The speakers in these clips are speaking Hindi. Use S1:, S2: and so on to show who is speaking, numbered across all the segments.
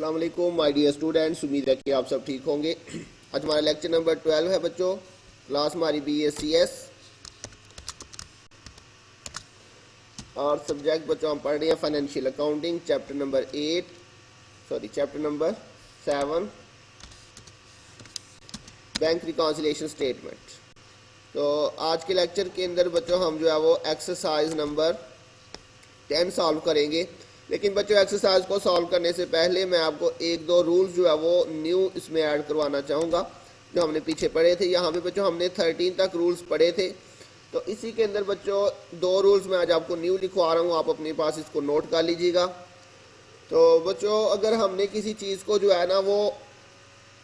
S1: अस्सलाम वालेकुम माय डियर स्टूडेंट्स, उम्मीद है कि आप सब ठीक होंगे। आज हमारा लेक्चर नंबर 12 है बच्चों। क्लास हमारी BSCS और सब्जेक्ट बच्चों हम पढ़ रहे हैं financial accounting, chapter number 7 bank reconciliation statement. तो आज के लेक्चर के अंदर बच्चों हम जो है वो एक्सरसाइज नंबर 10 सॉल्व करेंगे। लेकिन बच्चों एक्सरसाइज को सॉल्व करने से पहले मैं आपको एक दो रूल्स जो है वो न्यू इसमें ऐड करवाना चाहूँगा जो हमने पीछे पढ़े थे। यहाँ पे बच्चों हमने 13 तक रूल्स पढ़े थे, तो इसी के अंदर बच्चों दो रूल्स मैं आज आपको न्यू लिखवा रहा हूँ, आप अपने पास इसको नोट कर लीजिएगा। तो बच्चों अगर हमने किसी चीज़ को जो है ना वो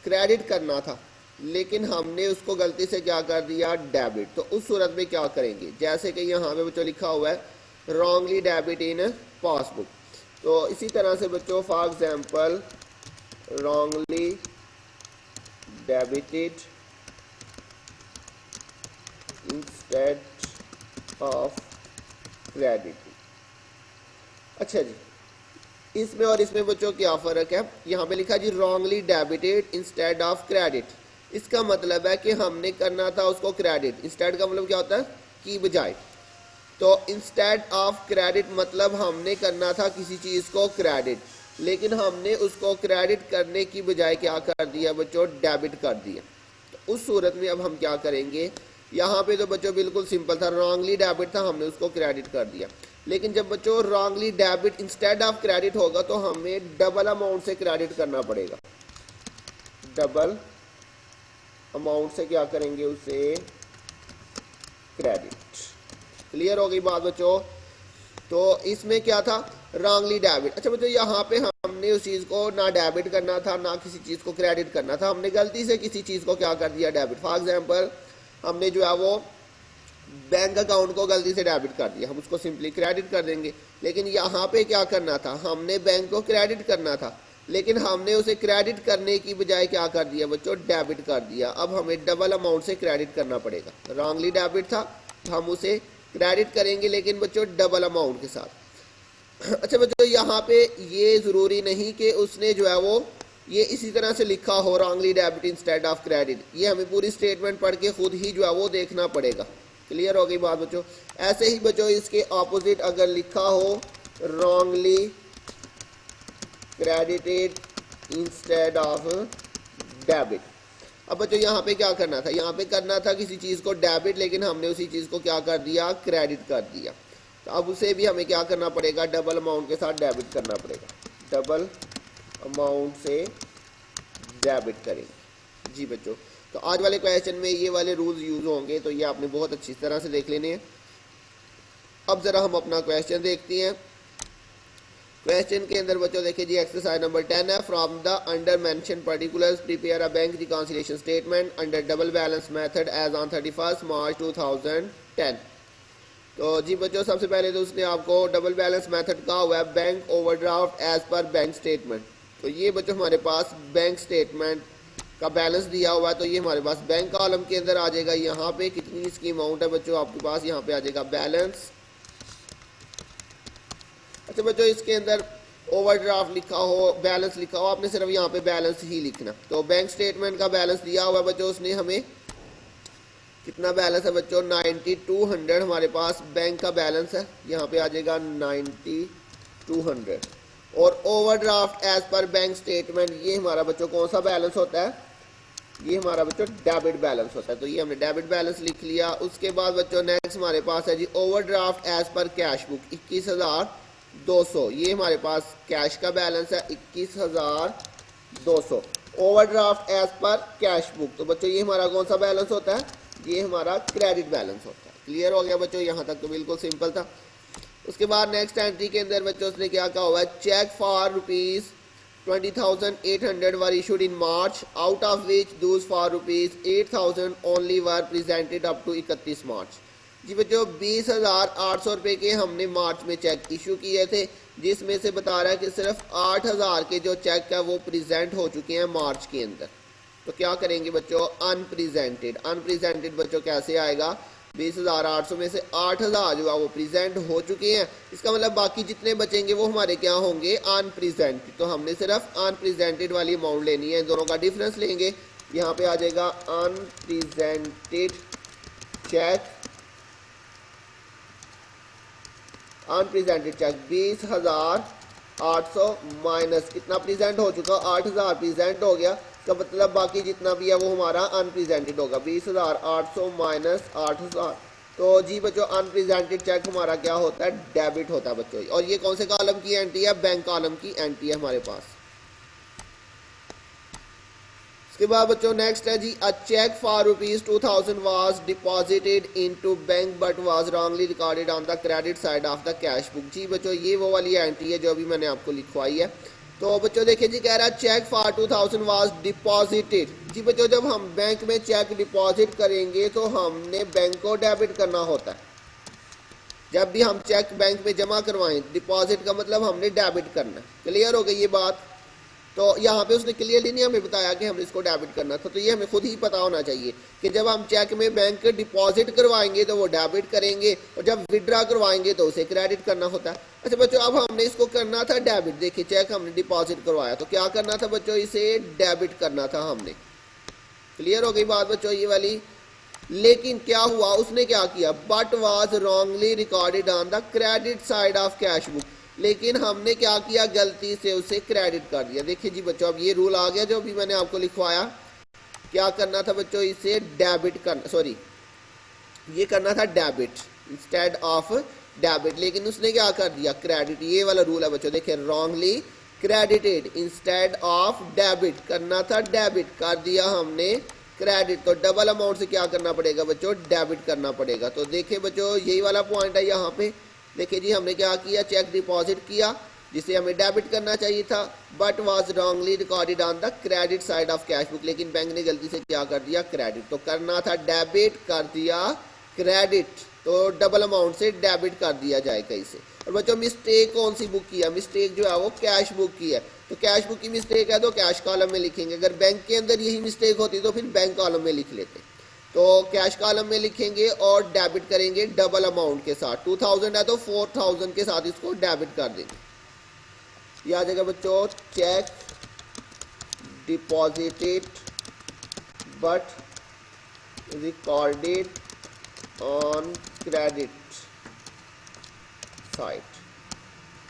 S1: क्रेडिट करना था लेकिन हमने उसको गलती से क्या कर दिया, डेबिट, तो उस सूरत में क्या करेंगे। जैसे कि यहाँ पे बच्चों लिखा हुआ है रॉन्गली डेबिट इन पासबुक, तो इसी तरह से बच्चों for example wrongly debited instead of credit. अच्छा जी, इसमें और इसमें बच्चों क्या फ़र्क है। यहाँ पे लिखा जी wrongly debited instead of credit. इसका मतलब है कि हमने करना था उसको क्रेडिट, इंस्टेड का मतलब क्या होता है की बजाय। तो इंस्टेड ऑफ क्रेडिट मतलब हमने करना था किसी चीज़ को क्रेडिट, लेकिन हमने उसको क्रेडिट करने की बजाय क्या कर दिया बच्चों, डेबिट कर दिया। तो उस सूरत में अब हम क्या करेंगे, यहाँ पे तो बच्चों बिल्कुल सिंपल था, रॉन्गली डेबिट था, हमने उसको क्रेडिट कर दिया। लेकिन जब बच्चों wrongly debit instead of credit होगा तो हमें डबल अमाउंट से क्रेडिट करना पड़ेगा। डबल अमाउंट से क्या करेंगे, उसे क्रेडिट। क्लियर हो गई बात बच्चों। तो इसमें क्या था, रॉन्गली डेबिट। अच्छा बच्चों यहाँ पे हमने उस चीज़ को ना डेबिट करना था ना किसी चीज़ को क्रेडिट करना था, हमने गलती से किसी चीज़ को क्या कर दिया, डेबिट। फॉर एग्जांपल हमने जो है वो बैंक अकाउंट को गलती से डेबिट कर दिया, हम उसको सिंपली क्रेडिट कर देंगे। लेकिन यहाँ पे क्या करना था, हमने बैंक को क्रेडिट करना था लेकिन हमने उसे क्रेडिट करने की बजाय क्या कर दिया बच्चों, डेबिट कर दिया। अब हमें डबल अमाउंट से क्रेडिट करना पड़ेगा। रॉन्गली डेबिट था, हम उसे क्रेडिट करेंगे लेकिन बच्चों डबल अमाउंट के साथ। अच्छा बच्चों यहाँ पे ये ज़रूरी नहीं कि उसने जो है वो ये इसी तरह से लिखा हो wrongly debit instead of credit, ये हमें पूरी स्टेटमेंट पढ़ के खुद ही जो है वो देखना पड़ेगा। क्लियर हो गई बात बच्चों। ऐसे ही बच्चों इसके ऑपोजिट अगर लिखा हो wrongly credited instead of debit. अब बच्चों यहाँ पे क्या करना था, यहाँ पे करना था किसी चीज़ को डेबिट लेकिन हमने उसी चीज़ को क्या कर दिया, क्रेडिट कर दिया। तो अब उसे भी हमें क्या करना पड़ेगा, डबल अमाउंट के साथ डेबिट करना पड़ेगा। डबल अमाउंट से डेबिट करेंगे जी बच्चों। तो आज वाले क्वेश्चन में ये वाले रूल्स यूज होंगे, तो ये आपने बहुत अच्छी तरह से देख लेने हैं। अब ज़रा हम अपना क्वेश्चन देखते हैं। क्वेश्चन के अंदर बच्चों देखिए जी एक्सरसाइज नंबर 10 है, from the under mention particulars prepare a bank reconciliation statement under double balance method as on 31 March 2010। तो जी बच्चों सबसे पहले तो उसने आपको डबल बैलेंस मेथड कहा हुआ है bank overdraft as per bank statement. तो ये बच्चों हमारे पास बैंक स्टेटमेंट का बैलेंस दिया हुआ है, तो ये हमारे पास बैंक कॉलम के अंदर आ जाएगा। यहाँ पे कितनी इसकी अमाउंट है बच्चों आपके पास, यहाँ पे आ जाएगा बैलेंस। अच्छा बच्चों इसके अंदर ओवरड्राफ्ट लिखा हो, बैलेंस लिखा हो, आपने सिर्फ यहाँ पे बैलेंस ही लिखना। तो बैंक स्टेटमेंट का बैलेंस दिया हुआ है बच्चों, उसने हमें कितना बैलेंस है बच्चों, 9200 हमारे पास बैंक का बैलेंस है, यहाँ पे आ जाएगा 9200। और overdraft as per bank statement ये हमारा बच्चों कौन सा बैलेंस होता है, ये हमारा बच्चों डेबिट बैलेंस होता है। तो ये हमने डेबिट बैलेंस लिख लिया। उसके बाद बच्चों नेक्स्ट हमारे पास है जी overdraft as per cash book 21,200, ये हमारे पास कैश का बैलेंस है 21,200। Overdraft as per cash book, तो बच्चों ये हमारा कौन सा बैलेंस होता है, ये हमारा क्रेडिट बैलेंस होता है। क्लियर हो गया बच्चों, यहाँ तक तो बिल्कुल सिंपल था। उसके बाद नेक्स्ट एंट्री के अंदर बच्चों उसने क्या कहा हुआ है, cheque for ₹20,800 were issued in March, out of which those for ₹8,000 only were presented up to 31 March. जी बच्चों 20,800 रुपये के हमने मार्च में चेक इशू किए थे, जिसमें से बता रहा है कि सिर्फ 8,000 के जो चेक है वो प्रेजेंट हो चुके हैं मार्च के अंदर। तो क्या करेंगे बच्चों, अनप्रेजेंटेड। अनप्रेजेंटेड बच्चों कैसे आएगा, 20,800 में से 8,000 जो है वो प्रेजेंट हो चुके हैं। इसका मतलब बाकी जितने बचेंगे वो हमारे क्या होंगे, अनप्रेजेंटेड। तो हमने सिर्फ अनप्रेजेंटेड वाली अमाउंट लेनी है, इन दोनों का डिफरेंस लेंगे। यहाँ पे आ जाएगा unpresented cheque, unpresented cheque 20,800 minus कितना प्रेजेंट हो चुका, 8,000 प्रेजेंट हो गया। इसका मतलब बाकी जितना भी है वो हमारा अनप्रेजेंटेड होगा। 20,800 माइनस 8,000, तो जी बच्चों अनप्रेजेंटेड चेक हमारा क्या होता है, डेबिट होता है बच्चों। और ये कौन से कॉलम की एंट्री है, बैंक कॉलम की एंट्री है हमारे पास। इसके बाद बच्चों नेक्स्ट है जी, a cheque for ₹2,000 was deposited into bank but was wrongly recorded on the credit side of the cash book. जी बच्चों ये वो वाली एंट्री है जो अभी मैंने आपको लिखवाई है। तो बच्चों देखिए जी, कह रहा है चेक फॉर 2,000 वाज डिपॉजिटेड। जी बच्चों जब हम बैंक में चेक डिपॉजिट करेंगे तो हमने बैंक को डेबिट करना होता है। जब भी हम चेक बैंक में जमा करवाएं, डिपॉजिट का मतलब हमने डेबिट करना है। क्लियर हो गई ये बात। तो यहाँ पे उसने क्लियरली नहीं हमें बताया कि हमने इसको डेबिट करना था, तो ये हमें खुद ही पता होना चाहिए कि जब हम चेक में बैंक डिपॉजिट करवाएंगे तो वो डेबिट करेंगे, और जब विड्रा करवाएंगे तो उसे क्रेडिट करना होता है। अच्छा बच्चों अब हमने इसको करना था डेबिट। देखिए चेक हमने डिपॉजिट करवाया तो क्या करना था बच्चों, इसे डेबिट करना था हमने। क्लियर हो गई बात बच्चों ये वाली। लेकिन क्या हुआ, उसने क्या किया, but was wrongly recorded on the credit side of cash book. लेकिन हमने क्या किया, गलती से उसे क्रेडिट कर दिया। देखिए जी बच्चों अब ये रूल आ गया जो भी मैंने आपको लिखवाया। क्या करना था बच्चों, इसे डेबिट करना, सॉरी ये करना था डेबिट इंस्टेड ऑफ डेबिट, लेकिन उसने क्या कर दिया, क्रेडिट। ये वाला रूल है बच्चों, देखिए wrongly credited instead of debit, करना था डेबिट, कर दिया हमने क्रेडिट। तो डबल अमाउंट से क्या करना पड़ेगा बच्चों, डेबिट करना पड़ेगा। तो देखिए बच्चों यही वाला पॉइंट है यहाँ पे। देखिए जी हमने क्या किया, चेक डिपॉजिट किया जिसे हमें डेबिट करना चाहिए था, but was wrongly recorded on the credit side of cash book, लेकिन बैंक ने गलती से क्या कर दिया, क्रेडिट। तो करना था डेबिट, कर दिया क्रेडिट, तो डबल अमाउंट से डेबिट कर दिया जाएगा इसे। और बच्चों मिस्टेक कौन सी बुक की है, मिस्टेक जो है वो कैश बुक की है। तो कैश बुक की मिस्टेक है तो कैश कॉलम में लिखेंगे। अगर बैंक के अंदर यही मिस्टेक होती तो फिर बैंक कॉलम में लिख लेते। तो कैश कॉलम में लिखेंगे और डेबिट करेंगे डबल अमाउंट के साथ। 2,000 है तो 4,000 के साथ इसको डेबिट कर देंगे। ये आ जाएगा बच्चों, check deposited but recorded on credit side.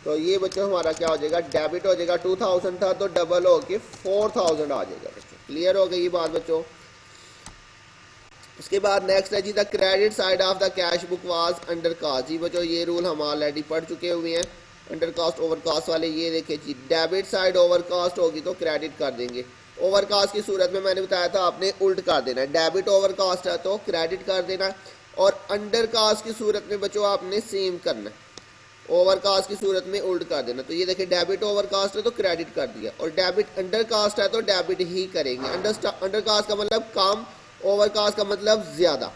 S1: तो ये बच्चों हमारा क्या हो जाएगा, डेबिट हो जाएगा। 2,000 था तो डबल हो के 4,000 आ जाएगा बच्चों। क्लियर हो गई ये बात बच्चों। उसके बाद नेक्स्ट है जी, the credit side of the cash book was under cast. जी बच्चों ये रूल हम ऑलरेडी पढ़ चुके हुए हैं, अंडर कास्ट ओवर कास्ट वाले। ये देखिए जी, डेबिट साइड ओवर कास्ट होगी तो क्रेडिट कर देंगे। ओवर कास्ट की सूरत में मैंने बताया था आपने उल्ट कर देना है, डेबिट ओवर कास्ट है तो क्रेडिट कर देना है, और अंडर कास्ट की सूरत में बच्चों आपने सेम करना है, ओवर कास्ट की सूरत में उल्ट कर देना। तो ये देखिए डेबिट ओवर कास्ट है तो क्रेडिट कर दिया, और डेबिट अंडर कास्ट है तो डेबिट ही करेंगे। अंडर कास्ट का मतलब कम, ओवर कास्ट का मतलब ज्यादा।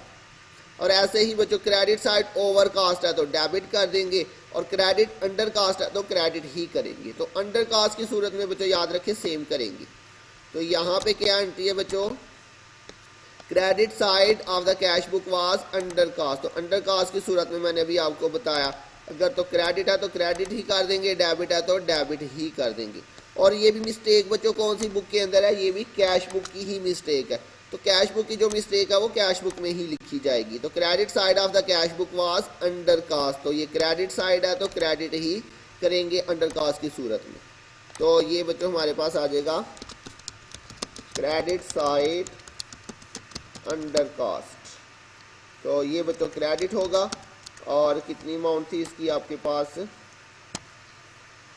S1: और ऐसे ही बच्चों क्रेडिट साइड ओवर कास्ट है तो डेबिट कर देंगे, और क्रेडिट अंडर कास्ट है तो क्रेडिट ही करेंगे। तो अंडर कास्ट की सूरत में बच्चों याद रखें सेम करेंगे। तो यहाँ पे क्या एंट्री है बच्चों, credit side of the cash book was under cast. तो अंडर कास्ट की सूरत में मैंने अभी आपको बताया, अगर तो क्रेडिट है तो क्रेडिट ही कर देंगे, डेबिट है तो डेबिट ही कर देंगे। और ये भी मिस्टेक बच्चों कौन सी बुक के अंदर है, ये भी कैश बुक की ही मिस्टेक है। तो कैश बुक की जो मिस्टेक है वो कैश बुक में ही लिखी जाएगी। तो credit side of the cash book was under cast, तो ये क्रेडिट साइड है तो क्रेडिट ही करेंगे अंडर कास्ट की सूरत में। तो ये बच्चों हमारे पास आ जाएगा क्रेडिट साइड अंडर कास्ट। तो ये बच्चों क्रेडिट होगा, और कितनी अमाउंट थी इसकी आपके पास,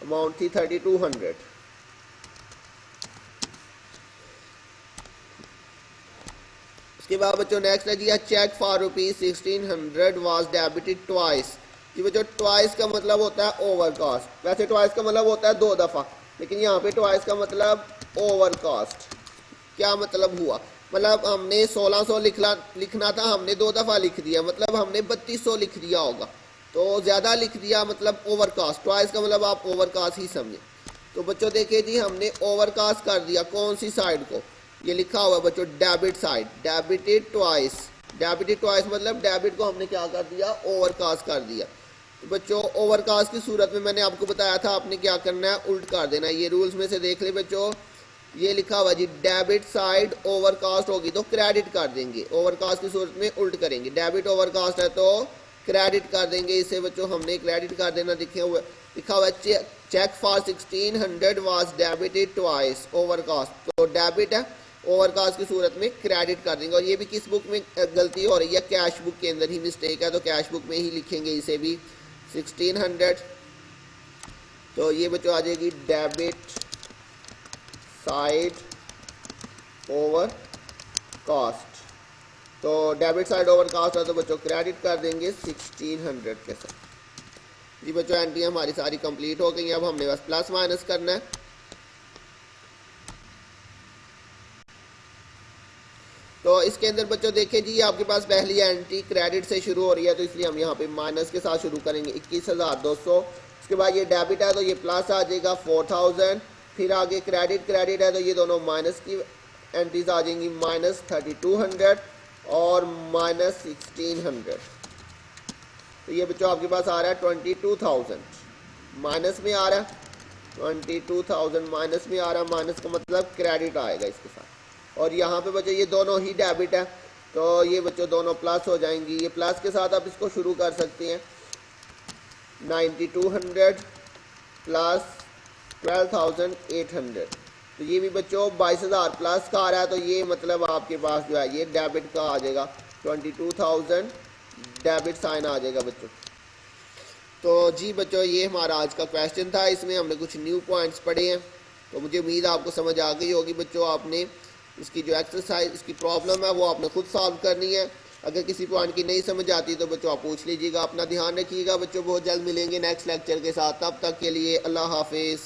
S1: अमाउंट थी 3,200। उसके बाद बच्चों नेक्स्ट है जी, cheque for ₹1,600 was debited twice. जी बच्चों ट्वाइस का मतलब होता है ओवर कास्ट। वैसे ट्वाइस का मतलब होता है 2 दफ़ा, लेकिन यहाँ पे ट्वाइस का मतलब ओवर कास्ट। क्या मतलब हुआ, मतलब हमने 1,600 लिखना था, हमने 2 दफ़ा लिख दिया, मतलब हमने 3,200 लिख दिया होगा, तो ज़्यादा लिख दिया, मतलब ओवर कास्ट। ट्वाइस का मतलब आप ओवर कास्ट ही समझे। तो बच्चों देखिए जी हमने ओवर कास्ट कर दिया कौन सी साइड को, ये लिखा हुआ बच्चों debit side, debited twice debited twice मतलब डेबिट को हमने क्या कर दिया, ओवरकास्ट कर दिया। तो बच्चों ओवरकास्ट की सूरत में मैंने आपको बताया था आपने क्या करना है, उल्ट कर देना है। ये रूल्स में से देख ले बच्चों, ये लिखा हुआ जी डेबिट साइड ओवरकास्ट होगी तो क्रेडिट कर देंगे, ओवरकास्ट की सूरत में उल्ट करेंगे। डेबिट ओवरकास्ट है तो क्रेडिट कर देंगे, इसे बच्चों हमने क्रेडिट कर देना। लिखा हुआ cheque for 1600 was debited twice overcast, तो डेबिट है, ओवरकास्ट की सूरत में क्रेडिट कर देंगे। और ये भी किस बुक में गलती हो रही है, कैश बुक के अंदर ही मिस्टेक है, तो कैश बुक में ही लिखेंगे इसे भी 1600। तो ये बच्चों आ जाएगी डेबिट साइड ओवर कास्ट, तो डेबिट साइड ओवर कास्ट है तो बच्चों क्रेडिट कर देंगे 1600 के साथ। जी बच्चों एंट्री हमारी सारी कंप्लीट हो गई, अब हमने बस प्लस माइनस करना है। तो इसके अंदर बच्चों देखें जी आपके पास पहली एंट्री क्रेडिट से शुरू हो रही है, तो इसलिए हम यहाँ पे माइनस के साथ शुरू करेंगे 21,200। उसके बाद ये डेबिट है तो ये प्लस आ जाएगा 4000, फिर आगे क्रेडिट है तो ये दोनों माइनस की एंट्रीज आ जाएंगी, माइनस 3200 और माइनस 1600। तो ये बच्चों आपके पास आ रहा है 22,000 माइनस में आ रहा है, 22,000 माइनस में आ रहा है, माइनस का मतलब क्रेडिट आएगा इसके साथ। और यहाँ पे बच्चों ये दोनों ही डेबिट है तो ये बच्चों दोनों प्लस हो जाएंगी, ये प्लस के साथ आप इसको शुरू कर सकते हैं। 9200 प्लस 12,800, तो ये भी बच्चों 22,000 प्लस का आ रहा है, तो ये मतलब आपके पास जो है ये डेबिट का आ जाएगा, 22,000 डेबिट साइन आ जाएगा बच्चों। तो जी बच्चों ये हमारा आज का क्वेश्चन था, इसमें हमने कुछ न्यू पॉइंट्स पढ़े हैं, तो मुझे उम्मीद है आपको समझ आ गई होगी बच्चों। आपने इसकी जो एक्सरसाइज इसकी प्रॉब्लम है वो आपने खुद सॉल्व करनी है। अगर किसी पॉइंट की नहीं समझ आती तो बच्चों आप पूछ लीजिएगा। अपना ध्यान रखिएगा बच्चों, बहुत जल्द मिलेंगे नेक्स्ट लेक्चर के साथ, तब तक के लिए अल्लाह हाफिज़।